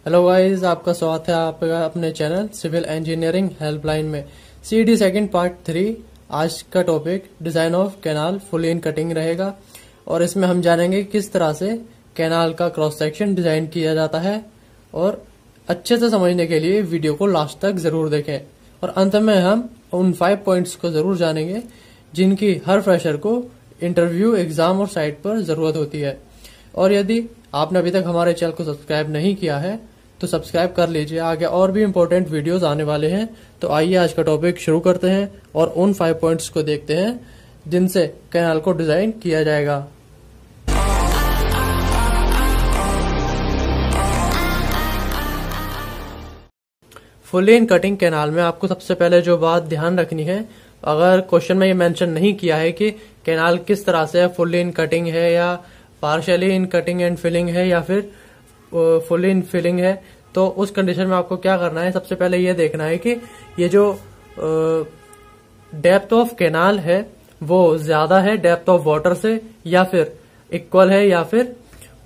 Hello guys, आपका स्वागत है आपका अपने चैनल सिविल इंजीनियरिंग हेल्पलाइन में। CD second part 3। आज का topic design of canal full in cutting रहेगा और इसमें हम जानेंगे किस तरह से कैनाल का क्रॉस सेक्शन डिजाइन किया जाता है। और अच्छे से समझने के लिए वीडियो को लास्ट तक जरूर देखें और अंत में हम उन 5 पॉइंट्स को जरूर जानेंगे जिनकी हर फ्रेशर को इंटरव्यू, एग्जाम और साइट पर जरूरत होती है। और यदि आपने अभी तक हमारे चैनल को सब्सक्राइब नहीं किया है तो सब्सक्राइब कर लीजिए, आगे और भी इम्पोर्टेंट वीडियोस आने वाले हैं। तो आइए आज का टॉपिक शुरू करते हैं और उन 5 पॉइंट्स को देखते हैं जिनसे कैनाल को डिजाइन किया जाएगा। फुल इन कटिंग कैनाल में आपको सबसे पहले जो बात ध्यान रखनी है, अगर क्वेश्चन में ये मेंशन नहीं किया है कि कैनाल किस तरह से फुल इन कटिंग है या partially in cutting and filling है या फिर फुल इन फिलिंग है, तो उस कंडीशन में आपको क्या करना है। सबसे पहले ये देखना है कि ये जो डेप्थ ऑफ कैनाल है वो ज्यादा है डेप्थ ऑफ वाटर से या फिर इक्वल है या फिर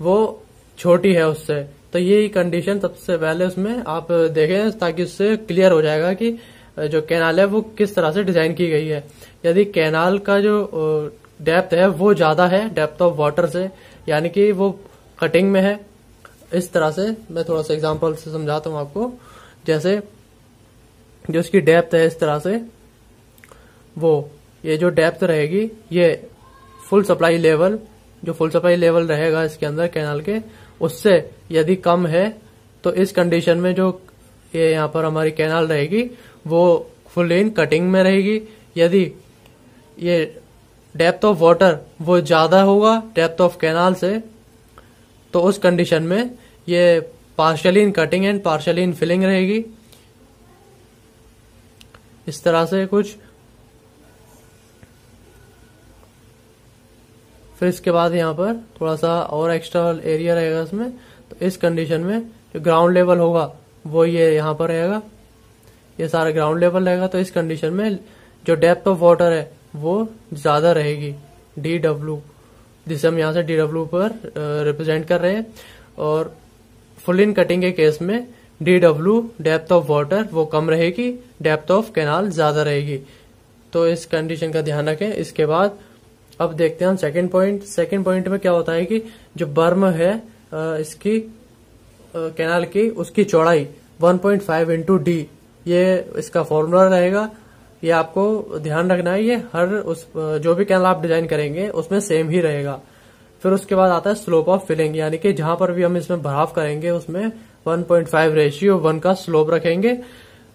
वो छोटी है उससे। तो ये कंडीशन सबसे पहले उसमें आप देखें ताकि उससे क्लियर हो जाएगा कि जो कैनाल है वो किस तरह से डिजाइन की गई है। यदि कैनाल का जो डेप्थ है वो ज्यादा है डेप्थ ऑफ वाटर से, यानी कि वो कटिंग में है, इस तरह से मैं थोड़ा सा एग्जांपल से समझाता हूं आपको। जैसे जो इसकी डेप्थ है इस तरह से, वो ये जो डेप्थ रहेगी ये फुल सप्लाई लेवल, जो फुल सप्लाई लेवल रहेगा इसके अंदर कैनाल के, उससे यदि कम है तो इस कंडीशन में जो ये यहाँ पर हमारी कैनाल रहेगी वो फुल इन कटिंग में रहेगी। यदि ये डेप्थ ऑफ वाटर वो ज्यादा होगा डेप्थ ऑफ कैनाल से तो उस कंडीशन में ये partially in cutting and partially in filling रहेगी। इस तरह से कुछ। फिर इसके बाद यहाँ पर थोड़ा सा और एक्स्ट्रा एरिया रहेगा इसमें, तो इस कंडीशन में जो ग्राउंड लेवल होगा वो ये यहाँ पर रहेगा, ये सारा ग्राउंड लेवल रहेगा। तो इस कंडीशन में जो डेप्थ ऑफ वाटर है वो ज्यादा रहेगी, DW, जिसे हम यहाँ से DW पर रिप्रेजेंट कर रहे हैं। और फुल इन कटिंग के केस में DW डेप्थ ऑफ वाटर वो कम रहेगी, डेप्थ ऑफ कैनाल ज्यादा रहेगी। तो इस कंडीशन का ध्यान रखें। इसके बाद अब देखते हैं हम सेकंड पॉइंट। सेकंड पॉइंट में क्या होता है कि जो बर्म है इसकी कैनाल की, उसकी चौड़ाई 1.5 इंटू D, ये इसका फॉर्मूला रहेगा। ये आपको ध्यान रखना है, ये हर उस जो भी कैनाल आप डिजाइन करेंगे उसमें सेम ही रहेगा। फिर उसके बाद आता है स्लोप ऑफ फिलिंग, यानी कि जहां पर भी हम इसमें भराव करेंगे उसमें 1.5:1 का स्लोप रखेंगे।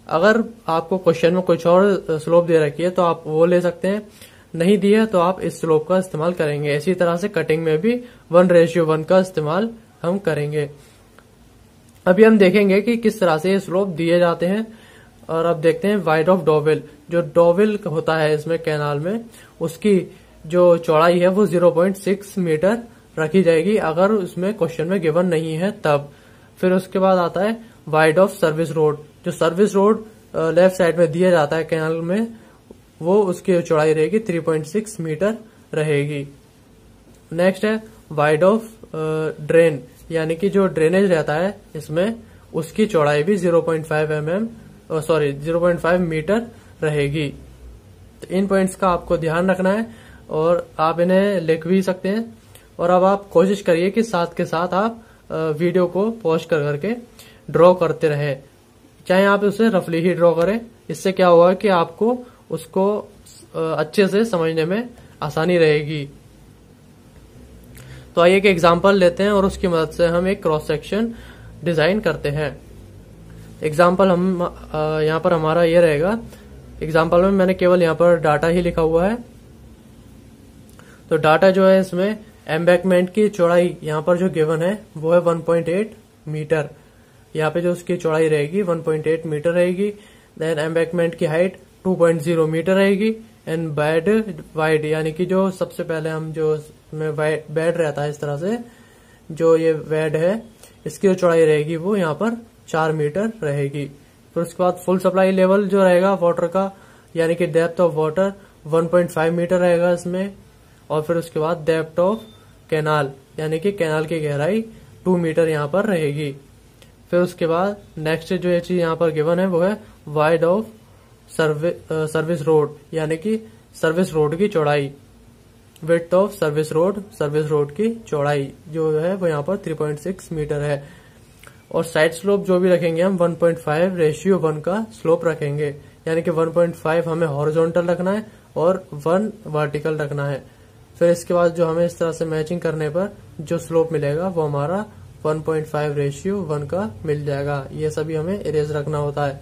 अगर आपको क्वेश्चन में कुछ और स्लोप दे रखी है तो आप वो ले सकते हैं, नहीं दी है तो आप इस स्लोप का इस्तेमाल करेंगे। इसी तरह से कटिंग में भी 1:1 का इस्तेमाल हम करेंगे। अभी हम देखेंगे कि किस तरह से ये स्लोप दिए जाते हैं। और अब देखते हैं वाइड ऑफ डॉवेल। जो डॉवेल होता है इसमें कैनाल में, उसकी जो चौड़ाई है वो 0.6 मीटर रखी जाएगी, अगर उसमें क्वेश्चन में गिवन नहीं है तब। फिर उसके बाद आता है वाइड ऑफ सर्विस रोड। जो सर्विस रोड लेफ्ट साइड में दिया जाता है कैनाल में, वो उसकी चौड़ाई रहेगी 3.6 मीटर रहेगी। नेक्स्ट है वाइड ऑफ ड्रेन, यानी कि जो ड्रेनेज रहता है इसमें, उसकी चौड़ाई भी 0.5 मीटर रहेगी। तो इन पॉइंट्स का आपको ध्यान रखना है और आप इन्हें लिख भी सकते हैं। और अब आप कोशिश करिए कि साथ के साथ आप वीडियो को पॉज कर करके ड्रॉ करते रहें, चाहे आप उसे रफली ही ड्रॉ करें। इससे क्या होगा कि आपको उसको अच्छे से समझने में आसानी रहेगी। तो आइए एक एग्जांपल लेते हैं और उसकी मदद से हम एक क्रॉस सेक्शन डिजाइन करते हैं। एग्जाम्पल हम यहाँ पर हमारा ये रहेगा। एग्जाम्पल में मैंने केवल यहाँ पर डाटा ही लिखा हुआ है। तो डाटा जो है इसमें एम्बैंकमेंट की चौड़ाई यहाँ पर जो गिवन है वो है 1.8 मीटर। यहाँ पे जो उसकी चौड़ाई रहेगी 1.8 मीटर रहेगी। देन एम्बैंकमेंट की हाइट 2.0 मीटर रहेगी। एंड बेड वाइड, यानी कि जो सबसे पहले हम जो इसमें बेड रहता है इस तरह से, जो ये बेड है इसकी जो चौड़ाई रहेगी वो यहाँ पर 4 मीटर रहेगी। फिर उसके बाद फुल सप्लाई लेवल जो रहेगा वाटर का, यानी कि डेप्थ ऑफ वाटर 1.5 मीटर रहेगा इसमें। और फिर उसके बाद डेप्थ ऑफ कैनाल, यानी कि कैनाल की गहराई 2 मीटर यहाँ पर रहेगी। फिर उसके बाद नेक्स्ट जो ये चीज यहाँ पर गिवन है वो है वाइड ऑफ सर्विस रोड, यानी कि सर्विस रोड की चौड़ाई। विड्थ ऑफ सर्विस रोड की चौड़ाई जो है वो यहाँ पर 3.6 मीटर है। और साइड स्लोप जो भी रखेंगे हम 1.5:1 का स्लोप रखेंगे, यानी कि 1.5 हमें हॉरिजॉन्टल रखना है और 1 वर्टिकल रखना है। फिर इसके बाद जो हमें इस तरह से मैचिंग करने पर जो स्लोप मिलेगा वो हमारा 1.5:1 का मिल जाएगा। ये सभी हमें इरेज रखना होता है।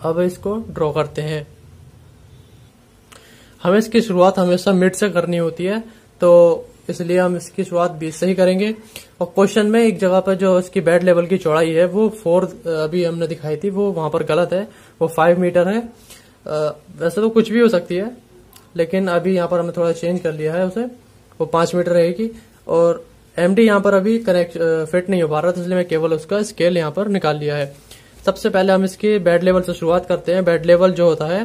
अब इसको ड्रॉ करते हैं। हमें इसकी शुरुआत हमेशा मिड से करनी होती है, तो इसलिए हम इसकी शुरुआत 20 से ही करेंगे। और क्वेश्चन में एक जगह पर जो इसकी बेड लेवल की चौड़ाई है वो 4 अभी हमने दिखाई थी, वो वहां पर गलत है, वो 5 मीटर है। वैसे तो कुछ भी हो सकती है, लेकिन अभी यहाँ पर हमने थोड़ा चेंज कर लिया है उसे, वो 5 मीटर रहेगी। और एमडी यहाँ पर अभी कनेक्ट फिट नहीं हो पा रहा था, इसलिए मैं केवल उसका स्केल यहाँ पर निकाल लिया है। सबसे पहले हम इसकी बेड लेवल से शुरुआत करते हैं। बेड लेवल जो होता है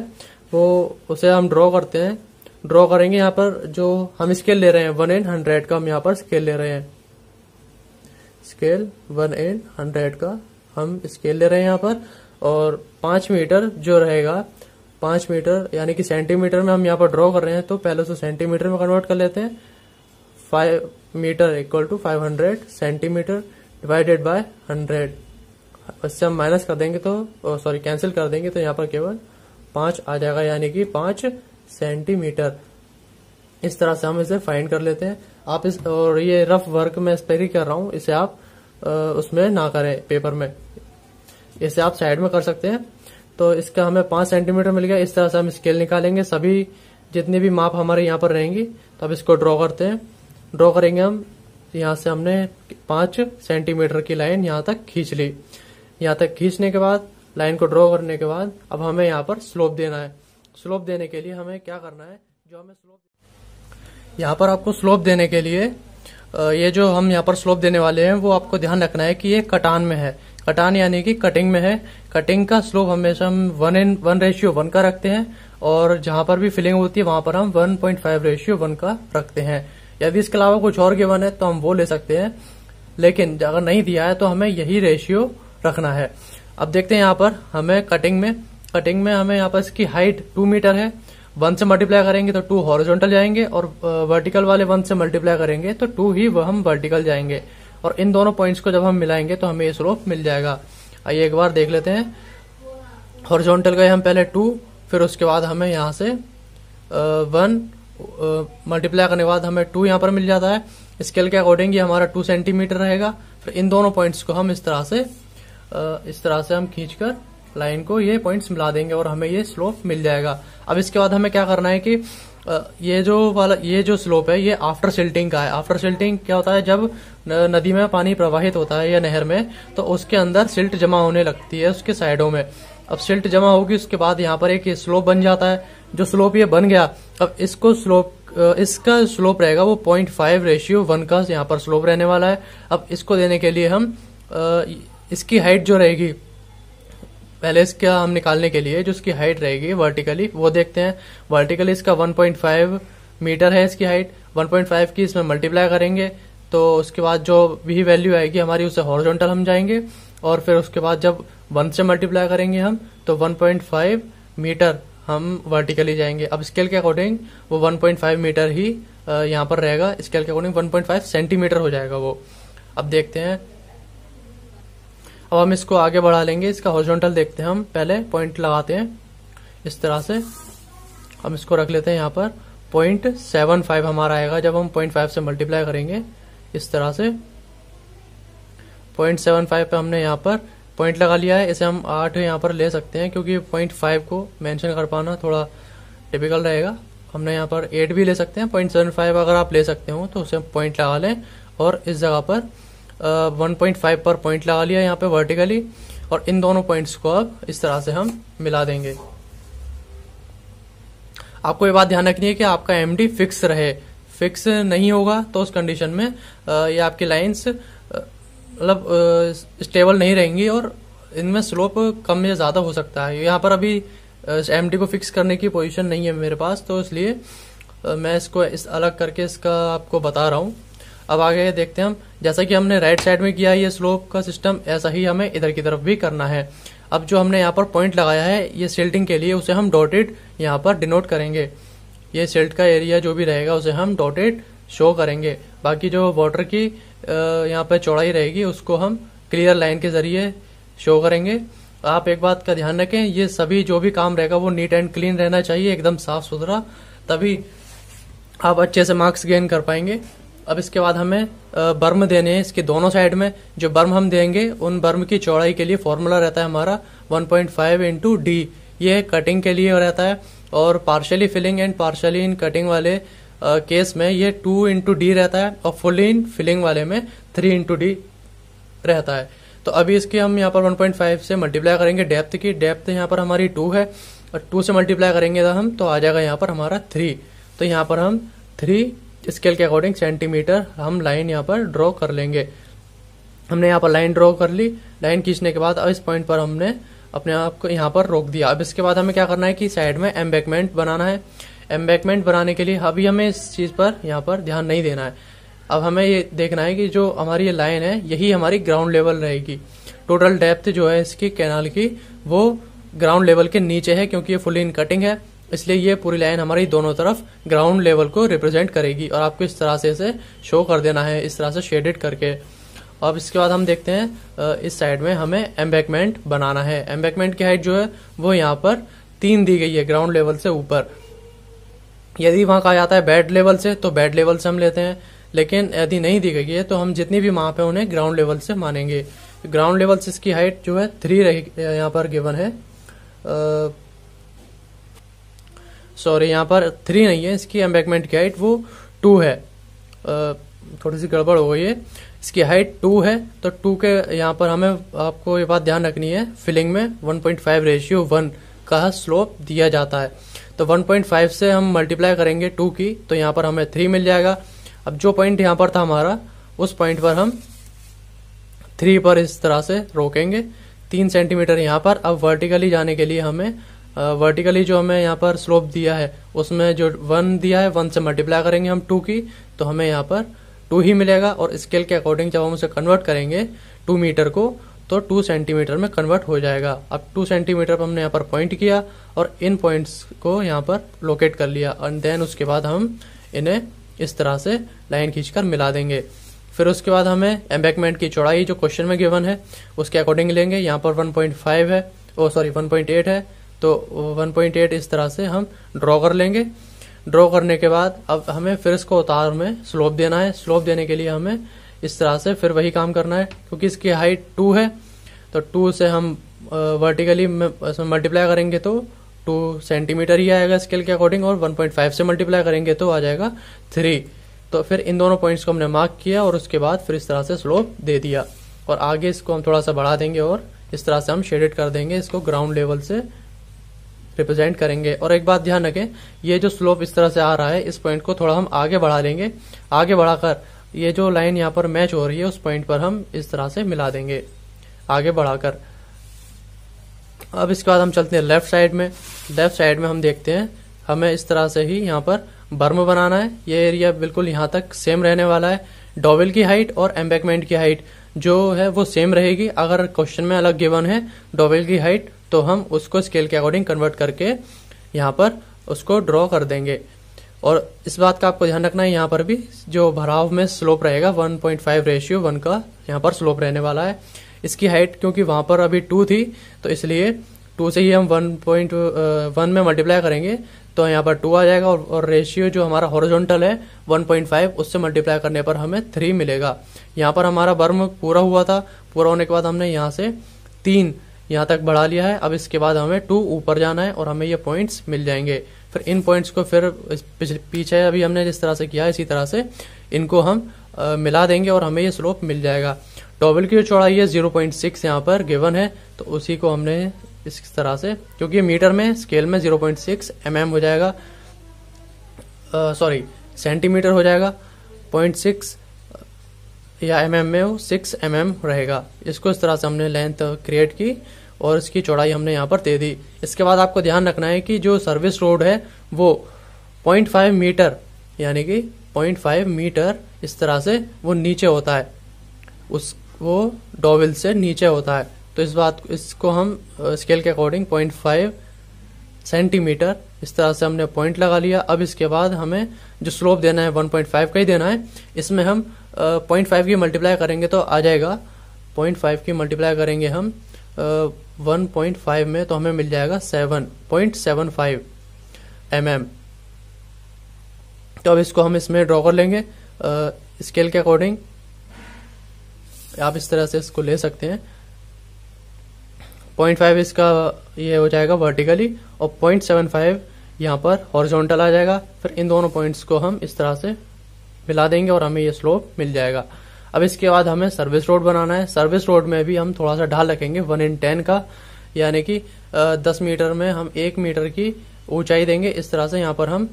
वो उसे हम ड्रॉ करते हैं। ड्रॉ करेंगे यहाँ पर जो हम स्केल ले रहे हैं 1/100 का, हम यहाँ पर स्केल ले रहे हैं। स्केल 1/100 का हम स्केल ले रहे हैं यहाँ पर। और 5 मीटर जो रहेगा, 5 मीटर यानी कि सेंटीमीटर में हम यहाँ पर ड्रॉ कर रहे हैं, तो पहले उसे सेंटीमीटर में कन्वर्ट कर लेते हैं। 5 metre equal to 500 centimetre divided by 100। इससे हम माइनस कर देंगे तो सॉरी कैंसिल कर देंगे तो यहाँ पर केवल 5 आ जाएगा, यानी कि 5 सेंटीमीटर। इस तरह से हम इसे फाइंड कर लेते हैं। आप इस और ये रफ वर्क में इस पर ही कर रहा हूँ, इसे आप उसमें ना करें पेपर में, इसे आप साइड में कर सकते हैं। तो इसका हमें 5 सेंटीमीटर मिल गया। इस तरह से हम स्केल निकालेंगे, सभी जितनी भी माप हमारे यहाँ पर रहेंगी। तो अब इसको ड्रॉ करते हैं। ड्रॉ करेंगे हम, यहाँ से हमने 5 सेंटीमीटर की लाइन यहाँ तक खींच ली। यहाँ तक खींचने के बाद, लाइन को ड्रॉ करने के बाद, अब हमें यहाँ पर स्लोप देना है। स्लोप देने के लिए हमें क्या करना है, जो हमें स्लोप यहाँ पर आपको स्लोप देने के लिए ये जो हम यहाँ पर स्लोप देने वाले हैं वो आपको ध्यान रखना है कि ये कटान में है। कटान यानी कि कटिंग में है। कटिंग का स्लोप हमेशा हम 1:1 का रखते हैं, और जहां पर भी फिलिंग होती है वहां पर हम 1.5:1 का रखते हैं। यदि इसके अलावा कुछ और गिवन है तो हम वो ले सकते हैं, लेकिन अगर नहीं दिया है तो हमें यही रेशियो रखना है। अब देखते हैं यहाँ पर हमें कटिंग में हमें यहाँ पर इसकी हाइट 2 मीटर है। 1 से मल्टीप्लाई करेंगे तो 2 हॉरिजॉन्टल जाएंगे, और वर्टिकल वाले 1 से मल्टीप्लाई करेंगे तो 2 ही हम वर्टिकल जाएंगे। और इन दोनों पॉइंट्स को जब हम मिलाएंगे तो हमें ये स्लोप मिल जाएगा। आइए एक बार देख लेते हैं। हॉरिजॉन्टल गए हम पहले 2, फिर उसके बाद हमें यहाँ से 1 मल्टीप्लाई करने के बाद हमें 2 यहाँ पर मिल जाता है। स्केल के अकॉर्डिंग ये हमारा 2 सेंटीमीटर रहेगा। फिर इन दोनों पॉइंट्स को हम इस तरह से हम खींचकर लाइन को ये पॉइंट्स मिला देंगे और हमें ये स्लोप मिल जाएगा। अब इसके बाद हमें क्या करना है कि ये जो स्लोप है ये आफ्टर सिल्टिंग का है। आफ्टर सिल्टिंग क्या होता है, जब नदी में पानी प्रवाहित होता है या नहर में, तो उसके अंदर सिल्ट जमा होने लगती है उसके साइडों में। अब सिल्ट जमा होगी, उसके बाद यहाँ पर एक स्लोप बन जाता है। जो स्लोप ये बन गया, अब इसका स्लोप रहेगा वो 0.5:1 का यहाँ पर स्लोप रहने वाला है। अब इसको देने के लिए हम इसकी हाइट जो रहेगी, पहले इसका हम निकालने के लिए जो इसकी हाइट रहेगी वर्टिकली वो देखते हैं। वर्टिकली इसका 1.5 मीटर है इसकी हाइट। 1.5 की इसमें मल्टीप्लाई करेंगे तो उसके बाद जो भी वैल्यू आएगी हमारी उसे हॉरिजॉन्टल हम जाएंगे, और फिर उसके बाद जब 1 से मल्टीप्लाई करेंगे हम तो 1.5 मीटर हम वर्टिकली जाएंगे। अब स्केल के अकॉर्डिंग वो 1.5 मीटर ही यहाँ पर रहेगा। स्केल के अकॉर्डिंग 1.5 सेंटीमीटर हो जाएगा वो। अब देखते हैं, अब हम इसको आगे बढ़ा लेंगे। इसका हॉरिजॉन्टल देखते हैं हम, पहले पॉइंट लगाते हैं इस तरह से। हम इसको रख लेते हैं यहाँ पर 0.75 हमारा आएगा जब हम 0.5 से मल्टीप्लाई करेंगे इस तरह से। 0.75 पे हमने यहाँ पर पॉइंट लगा लिया है। इसे हम 8 यहाँ पर ले सकते हैं क्योंकि 0.5 को मेंशन कर पाना थोड़ा टिपिकल रहेगा। हमने यहाँ पर 8 भी ले सकते हैं। 0.75 अगर आप ले सकते हो तो उसे पॉइंट लगा लें, और इस जगह पर 1.5 पर पॉइंट लगा लिया यहाँ पे वर्टिकली, और इन दोनों पॉइंट्स को अब इस तरह से हम मिला देंगे। आपको ये बात ध्यान रखनी है कि आपका एमडी फिक्स रहे। फिक्स नहीं होगा तो उस कंडीशन में ये आपकी लाइंस मतलब स्टेबल नहीं रहेंगी और इनमें स्लोप कम या ज्यादा हो सकता है। यहाँ पर अभी एमडी को फिक्स करने की पोजीशन नहीं है मेरे पास, तो इसलिए मैं इसको अलग करके इसका आपको बता रहा हूँ। अब आगे देखते हैं हम, जैसा कि हमने राइट साइड में किया ये स्लोप का सिस्टम, ऐसा ही हमें इधर की तरफ भी करना है। अब जो हमने यहाँ पर पॉइंट लगाया है ये सिल्टिंग के लिए, उसे हम डॉटेड यहाँ पर डिनोट करेंगे। ये सिल्ट का एरिया जो भी रहेगा उसे हम डॉटेड शो करेंगे। बाकी जो वाटर की यहाँ पे चौड़ाई रहेगी उसको हम क्लियर लाइन के जरिए शो करेंगे। आप एक बात का ध्यान रखें, ये सभी जो भी काम रहेगा वो नीट एंड क्लीन रहना चाहिए, एकदम साफ सुथरा, तभी आप अच्छे से मार्क्स गेन कर पाएंगे। अब इसके बाद हमें बर्म देने हैं इसके दोनों साइड में। जो बर्म हम देंगे उन बर्म की चौड़ाई के लिए फॉर्मूला रहता है हमारा 1.5 इंटू डी। ये कटिंग के लिए रहता है, और partially filling and partially in cutting वाले केस में ये 2 इंटू डी रहता है, और फुली इन फिलिंग वाले में 3 इंटू डी रहता है। तो अभी इसकी हम यहाँ पर 1.5 से मल्टीप्लाई करेंगे डेप्थ की। डेप्थ यहाँ पर हमारी 2 है, और 2 से मल्टीप्लाई करेंगे तो हम, तो आ जाएगा यहाँ पर हमारा 3। तो यहाँ पर हम 3 स्केल के अकॉर्डिंग सेंटीमीटर हम लाइन यहाँ पर ड्रॉ कर लेंगे। हमने यहाँ पर लाइन ड्रॉ कर ली। लाइन खींचने के बाद अब इस पॉइंट पर हमने अपने आप को यहाँ पर रोक दिया। अब इसके बाद हमें क्या करना है कि साइड में एम्बैकमेंट बनाना है। एम्बैकमेंट बनाने के लिए अभी हमें इस चीज पर यहाँ पर ध्यान नहीं देना है। अब हमें ये देखना है कि जो हमारी ये लाइन है यही हमारी ग्राउंड लेवल रहेगी। टोटल डेप्थ जो है इसकी कैनाल की वो ग्राउंड लेवल के नीचे है, क्योंकि ये फुली इन कटिंग है, इसलिए ये पूरी लाइन हमारी दोनों तरफ ग्राउंड लेवल को रिप्रेजेंट करेगी। और आपको इस तरह से इसे शो कर देना है, इस तरह से शेडेड करके। अब इसके बाद हम देखते हैं इस साइड में हमें एम्बैकमेंट बनाना है। एम्बैकमेंट की हाइट जो है वो यहाँ पर 3 दी गई है ग्राउंड लेवल से ऊपर। यदि वहां कहा जाता है बेड लेवल से तो बेड लेवल से हम लेते हैं, लेकिन यदि नहीं दी गई है तो हम जितनी भी माप है उन्हें ग्राउंड लेवल से मानेंगे। ग्राउंड लेवल से इसकी हाइट जो है 3 यहाँ पर गिवन है। सॉरी, यहाँ पर 3 नहीं है, इसकी एम्बैकमेंट की हाइट वो 2 है। थोड़ी सी गड़बड़ हो गई है, इसकी हाइट 2 है। तो 2 के यहाँ पर हमें आपको ये बात ध्यान रखनी है, फिलिंग में 1.5:1 का स्लोप दिया जाता है। तो 1.5 से हम मल्टीप्लाई करेंगे 2 की, तो यहाँ पर हमें 3 मिल जाएगा। अब जो पॉइंट यहाँ पर था हमारा, उस पॉइंट पर हम 3 पर इस तरह से रोकेंगे, 3 सेंटीमीटर यहाँ पर। अब वर्टिकली जाने के लिए हमें वर्टिकली जो हमें यहाँ पर स्लोप दिया है उसमें जो 1 दिया है 1 से मल्टीप्लाई करेंगे हम 2 की, तो हमें यहाँ पर 2 ही मिलेगा। और स्केल के अकॉर्डिंग जब हम उसे कन्वर्ट करेंगे 2 मीटर को, तो 2 सेंटीमीटर में कन्वर्ट हो जाएगा। अब 2 सेंटीमीटर पर हमने यहाँ पर पॉइंट किया और इन पॉइंट्स को यहाँ पर लोकेट कर लिया, एंड देन उसके बाद हम इन्हें इस तरह से लाइन खींचकर मिला देंगे। फिर उसके बाद हमें एम्बैकमेंट की चौड़ाई जो क्वेश्चन में गिवन है उसके अकॉर्डिंग लेंगे। यहाँ पर 1.5 है, 1.8 है, तो 1.8 इस तरह से हम ड्रॉ कर लेंगे। ड्रॉ करने के बाद अब हमें फिर इसको उतार में स्लोप देना है। स्लोप देने के लिए हमें इस तरह से फिर वही काम करना है, क्योंकि इसकी हाइट 2 है, तो 2 से हम वर्टिकली मल्टीप्लाई करेंगे तो 2 सेंटीमीटर ही आएगा स्केल के अकॉर्डिंग, और 1.5 से मल्टीप्लाई करेंगे तो आ जाएगा 3। तो फिर इन दोनों पॉइंट्स को हमने मार्क किया और उसके बाद फिर इस तरह से स्लोप दे दिया। और आगे इसको हम थोड़ा सा बढ़ा देंगे और इस तरह से हम शेडेड कर देंगे, इसको ग्राउंड लेवल से रिप्रेजेंट करेंगे। और एक बात ध्यान रखें, ये जो स्लोप इस तरह से आ रहा है, इस पॉइंट को थोड़ा हम आगे बढ़ा लेंगे। आगे बढ़ाकर ये जो लाइन यहाँ पर मैच हो रही है उस पॉइंट पर हम इस तरह से मिला देंगे आगे बढ़ाकर। अब इसके बाद हम चलते हैं लेफ्ट साइड में। लेफ्ट साइड में हम देखते हैं हमें इस तरह से ही यहाँ पर बर्म बनाना है। ये एरिया बिल्कुल यहाँ तक सेम रहने वाला है। डॉवेल की हाइट और एम्बैकमेंट की हाइट जो है वो सेम रहेगी। अगर क्वेश्चन में अलग गिवन है डॉवेल की हाइट, तो हम उसको स्केल के अकॉर्डिंग कन्वर्ट करके यहाँ पर उसको ड्रॉ कर देंगे। और इस बात का आपको ध्यान रखना है, यहाँ पर भी जो भराव में स्लोप रहेगा 1.5:1 का यहाँ पर स्लोप रहने वाला है। इसकी हाइट क्योंकि वहां पर अभी 2 थी, तो इसलिए 2 से ही हम 1.1 में मल्टीप्लाई करेंगे तो यहाँ पर 2 आ जाएगा। और रेशियो जो हमारा हॉरिजॉन्टल है 1.5, उससे मल्टीप्लाई करने पर हमें 3 मिलेगा। यहाँ पर हमारा बर्म पूरा हुआ था, पूरा होने के बाद हमने यहाँ से 3 यहाँ तक बढ़ा लिया है। अब इसके बाद हमें 2 ऊपर जाना है और हमें ये पॉइंट्स मिल जाएंगे। फिर इन पॉइंट्स को फिर पीछे अभी हमने जिस तरह से किया इसी तरह से इनको हम मिला देंगे और हमें ये स्लोप मिल जाएगा। डॉबल की जो चौड़ाई है 0.6 यहाँ पर गिवन है, तो उसी को हमने इस तरह से, क्योंकि मीटर में स्केल में 0.6 mm हो जाएगा, सॉरी सेंटीमीटर हो जाएगा, 0.6 या mm में वो 6 mm रहेगा। इसको इस तरह से हमने लेंथ क्रिएट की और इसकी चौड़ाई हमने यहाँ पर दे दी। इसके बाद आपको ध्यान रखना है कि जो सर्विस रोड है वो 0.5 मीटर यानी कि 0.5 मीटर इस तरह से वो नीचे होता है, वो डॉविल से नीचे होता है। तो इसको हम स्केल के अकॉर्डिंग 0.5 सेंटीमीटर इस तरह से हमने पॉइंट लगा लिया। अब इसके बाद हमें जो स्लोप देना है 1.5 का ही देना है। इसमें हम 0.5 की मल्टीप्लाई करेंगे तो आ जाएगा, 0.5 की मल्टीप्लाई करेंगे हम 1.5 में तो हमें मिल जाएगा 7.75 mm। तो अब इसको हम इसमें ड्रॉ कर लेंगे स्केल के अकॉर्डिंग। आप इस तरह से इसको ले सकते हैं। 0.5 इसका ये हो जाएगा वर्टिकली और 0.75 यहाँ पर हॉरिजॉन्टल आ जाएगा। फिर इन दोनों पॉइंट्स को हम इस तरह से मिला देंगे और हमें ये स्लोप मिल जाएगा। अब इसके बाद हमें सर्विस रोड बनाना है। सर्विस रोड में भी हम थोड़ा सा ढाल रखेंगे 1/10 का, यानी कि 10 मीटर में हम 1 मीटर की ऊंचाई देंगे। इस तरह से यहाँ पर हम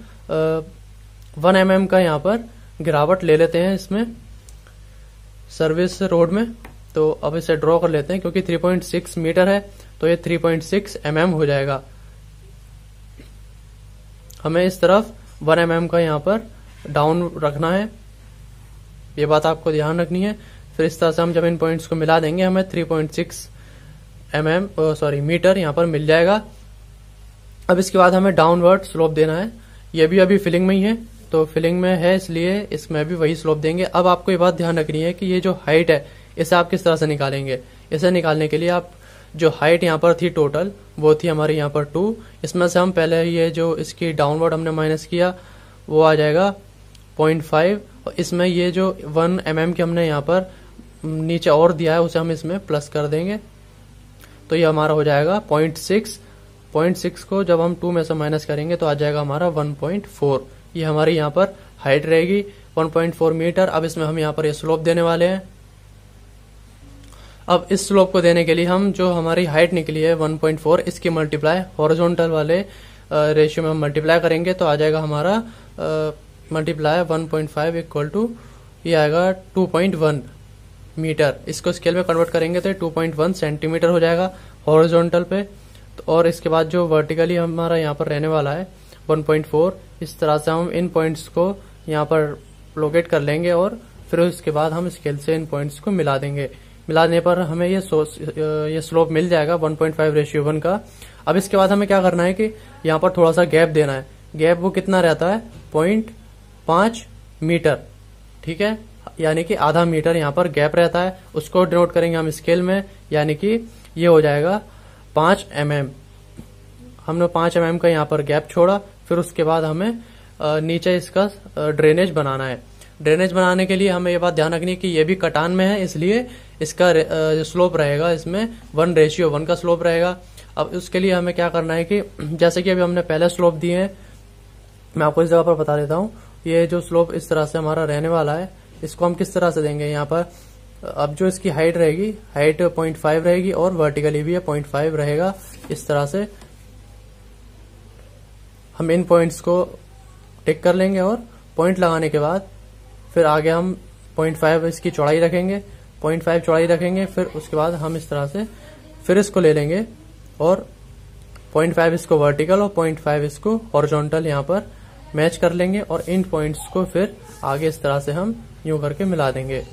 1 mm का यहाँ पर गिरावट ले लेते हैं इसमें सर्विस रोड में। तो अब इसे ड्रॉ कर लेते हैं, क्योंकि 3.6 मीटर है तो ये 3.6 mm हो जाएगा। हमें इस तरफ 1 mm का यहाँ पर डाउन रखना है, ये बात आपको ध्यान रखनी है। फिर इस तरह से हम जब इन पॉइंट्स को मिला देंगे हमें 3.6 मीटर यहाँ पर मिल जाएगा। अब इसके बाद हमें डाउनवर्ड स्लोप देना है। ये भी अभी फिलिंग में ही है, तो फिलिंग में है इसलिए इसमें भी वही स्लोप देंगे। अब आपको ये बात ध्यान रखनी है कि ये जो हाइट है इसे आप किस तरह से निकालेंगे। इसे निकालने के लिए आप जो हाइट यहाँ पर थी टोटल वो थी हमारी यहाँ पर 2, इसमें से हम पहले ये जो इसकी डाउनवर्ड हमने माइनस किया वो आ जाएगा 0.5 और इसमें ये जो 1 mm की हमने यहाँ पर नीचे और दिया है उसे हम इसमें प्लस कर देंगे। तो ये हमारा हो जाएगा 0.6 को जब हम 2 में से माइनस करेंगे तो आ जाएगा हमारा 1.4। ये हमारी यहाँ पर हाइट रहेगी 1.4 मीटर। अब इसमें हम यहाँ पर ये स्लोप देने वाले हैं। अब इस स्लोप को देने के लिए हम जो हमारी हाइट निकली है 1.4 इसकी मल्टीप्लाई हॉरिजॉन्टल वाले रेशियो में हम मल्टीप्लाई करेंगे तो आ जाएगा हमारा मल्टीप्लाई 1.5 इक्वल टू ये आएगा 2.1 मीटर। इसको स्केल में कन्वर्ट करेंगे तो 2.1 सेंटीमीटर हो जाएगा हॉरिजॉन्टल पे। तो और इसके बाद जो वर्टिकली हमारा यहाँ पर रहने वाला है 1.4, इस तरह से हम इन पॉइंट्स को यहाँ पर लोकेट कर लेंगे और फिर उसके बाद हम स्केल से इन पॉइंट्स को मिला देंगे। मिलाने पर हमें ये स्लोप मिल जाएगा 1.5:1 का। अब इसके बाद हमें क्या करना है कि यहाँ पर थोड़ा सा गैप देना है। गैप वो कितना रहता है 0.5 मीटर, ठीक है, यानी कि आधा मीटर यहाँ पर गैप रहता है। उसको डिनोट करेंगे हम स्केल में, यानी कि ये हो जाएगा 5 mm। हमने 5 mm का यहाँ पर गैप छोड़ा। फिर उसके बाद हमें नीचे इसका ड्रेनेज बनाना है। ड्रेनेज बनाने के लिए हमें ये बात ध्यान रखनी है कि ये भी कटान में है, इसलिए इसका स्लोप रहेगा इसमें 1:1 का स्लोप रहेगा। अब उसके लिए हमें क्या करना है कि जैसे कि अभी हमने पहले स्लोप दिए हैं, मैं आपको इस जगह पर बता देता हूँ। ये जो स्लोप इस तरह से हमारा रहने वाला है, इसको हम किस तरह से देंगे यहाँ पर। अब जो इसकी हाइट रहेगी, हाइट 0.5 रहेगी और वर्टिकली भी 0.5 रहेगा। इस तरह से हम इन पॉइंट्स को टिक कर लेंगे और पॉइंट लगाने के बाद फिर आगे हम 0.5 इसकी चौड़ाई रखेंगे, 0.5 चौड़ाई रखेंगे। फिर उसके बाद हम इस तरह से फिर इसको ले लेंगे और 0.5 इसको वर्टिकल और 0.5 इसको हॉरिजॉन्टल यहाँ पर मैच कर लेंगे और इन पॉइंट्स को फिर आगे इस तरह से हम यूं करके मिला देंगे।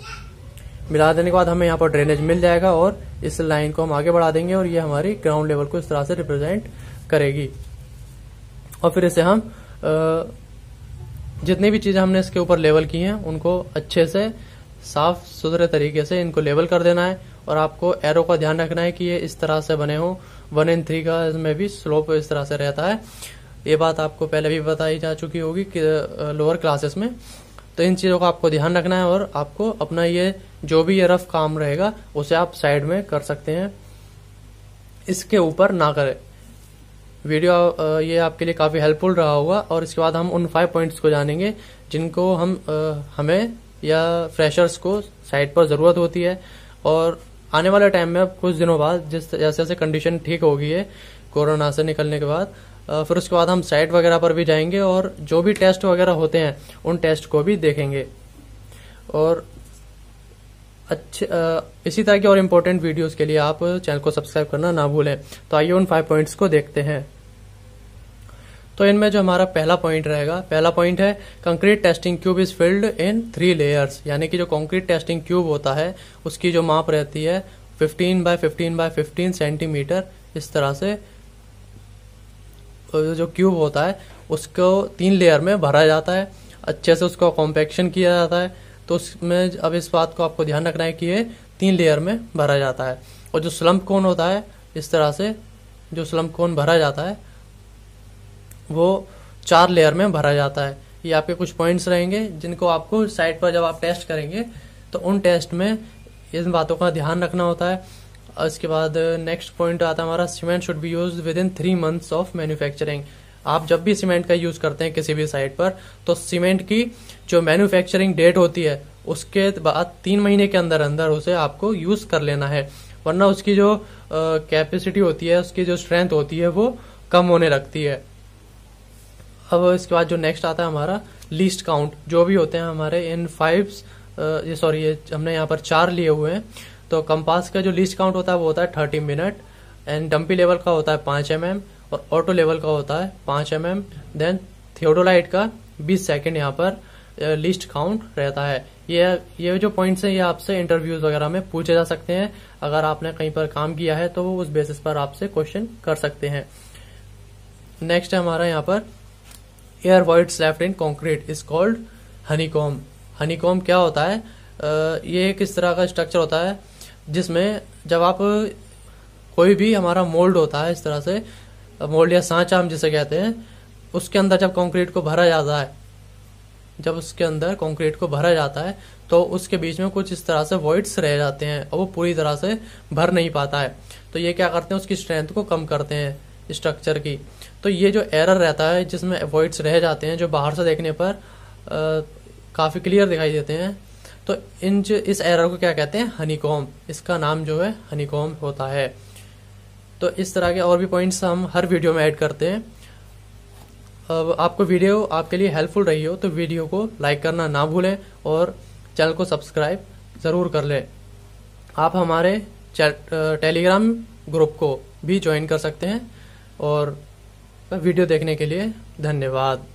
मिला देने के बाद हमें यहाँ पर ड्रेनेज मिल जाएगा और इस लाइन को हम आगे बढ़ा देंगे और ये हमारी ग्राउंड लेवल को इस तरह से रिप्रेजेंट करेगी। और फिर इसे हम जितनी भी चीजें हमने इसके ऊपर लेवल की हैं उनको अच्छे से साफ सुथरे तरीके से इनको लेवल कर देना है। और आपको एरो का ध्यान रखना है कि ये इस तरह से बने हो। 1/3 का इसमें भी स्लोप इस तरह से रहता है। ये बात आपको पहले भी बताई जा चुकी होगी कि लोअर क्लासेस में। तो इन चीजों का आपको ध्यान रखना है और आपको अपना ये जो भी ये रफ काम रहेगा उसे आप साइड में कर सकते हैं, इसके ऊपर ना करें। वीडियो ये आपके लिए काफी हेल्पफुल रहा होगा। और इसके बाद हम उन 5 पॉइंट्स को जानेंगे जिनको हमें या फ्रेशर्स को साइट पर जरूरत होती है। और आने वाले टाइम में अब कुछ दिनों बाद जैसे जैसे कंडीशन ठीक होगी है कोरोना से निकलने के बाद, फिर उसके बाद हम साइट वगैरह पर भी जाएंगे और जो भी टेस्ट वगैरह होते हैं उन टेस्ट को भी देखेंगे। और अच्छे इसी तरह की और इम्पोर्टेंट वीडियोस के लिए आप चैनल को सब्सक्राइब करना ना भूलें। तो आइए उन 5 पॉइंट्स को देखते हैं। तो इनमें जो हमारा पहला पॉइंट रहेगा, पहला पॉइंट है concrete testing cube is filled in 3 layers, यानी कि जो कंक्रीट टेस्टिंग क्यूब होता है उसकी जो माप रहती है 15 बाय 15 बाय 15 सेंटीमीटर, इस तरह से जो क्यूब होता है उसको 3 लेयर में भरा जाता है, अच्छे से उसका कॉम्पैक्शन किया जाता है। तो उसमें अब इस बात को आपको ध्यान रखना है कि ये 3 लेयर में भरा जाता है। और जो स्लम्प कोन होता है, इस तरह से जो स्लम्प कोन भरा जाता है वो 4 लेयर में भरा जाता है। ये आपके कुछ पॉइंट्स रहेंगे जिनको आपको साइट पर जब आप टेस्ट करेंगे तो उन टेस्ट में इन बातों का ध्यान रखना होता है। और इसके बाद नेक्स्ट पॉइंट आता है हमारा, cement should be used with in 3 months of manufacturing. आप जब भी सीमेंट का यूज करते हैं किसी भी साइट पर, तो सीमेंट की जो मैन्युफैक्चरिंग डेट होती है उसके बाद 3 महीने के अंदर अंदर उसे आपको यूज कर लेना है, वरना उसकी जो कैपेसिटी होती है, उसकी जो स्ट्रेंथ होती है वो कम होने लगती है। अब इसके बाद जो नेक्स्ट आता है हमारा लीस्ट काउंट, जो भी होते हैं हमारे इन 5 ये हमने यहाँ पर 4 लिए हुए हैं। तो कंपास का जो लीस्ट काउंट होता है वो होता है 30 मिनट, एंड डंपी लेवल का होता है 5 mm, और ऑटो लेवल का होता है 5 mm। देन थियोडोलाइट का 20 सेकेंड यहाँ पर लीस्ट काउंट रहता है। ये जो पॉइंट्स हैं ये आपसे इंटरव्यूज वगैरह में पूछे जा सकते हैं। अगर आपने कहीं पर काम किया है तो वो उस बेसिस पर आपसे क्वेश्चन कर सकते हैं। नेक्स्ट है हमारा यहाँ पर air voids left in concrete is called honeycomb. Honeycomb क्या होता है? ये एक इस तरह का स्ट्रक्चर होता है जिसमें जब आप कोई भी हमारा मोल्ड होता है, इस तरह से मोल्ड या सांचा हम जिसे कहते हैं, उसके अंदर जब कंक्रीट को भरा जाता है, जब उसके अंदर कंक्रीट को भरा जाता है तो उसके बीच में कुछ इस तरह से वॉइड्स रह जाते हैं और वो पूरी तरह से भर नहीं पाता है। तो ये क्या करते हैं, उसकी स्ट्रेंथ को कम करते हैं स्ट्रक्चर की। तो ये जो एरर रहता है जिसमें वॉइड्स रह जाते हैं, जो बाहर से देखने पर काफी क्लियर दिखाई देते हैं, तो इस एरर को क्या कहते हैं? हनीकॉम। इसका नाम जो है हनीकॉम होता है। तो इस तरह के और भी पॉइंट्स हम हर वीडियो में ऐड करते हैं। अब आपको वीडियो आपके लिए हेल्पफुल रही हो तो वीडियो को लाइक करना ना भूलें और चैनल को सब्सक्राइब जरूर कर लें। आप हमारे टेलीग्राम ग्रुप को भी ज्वाइन कर सकते हैं। और वीडियो देखने के लिए धन्यवाद।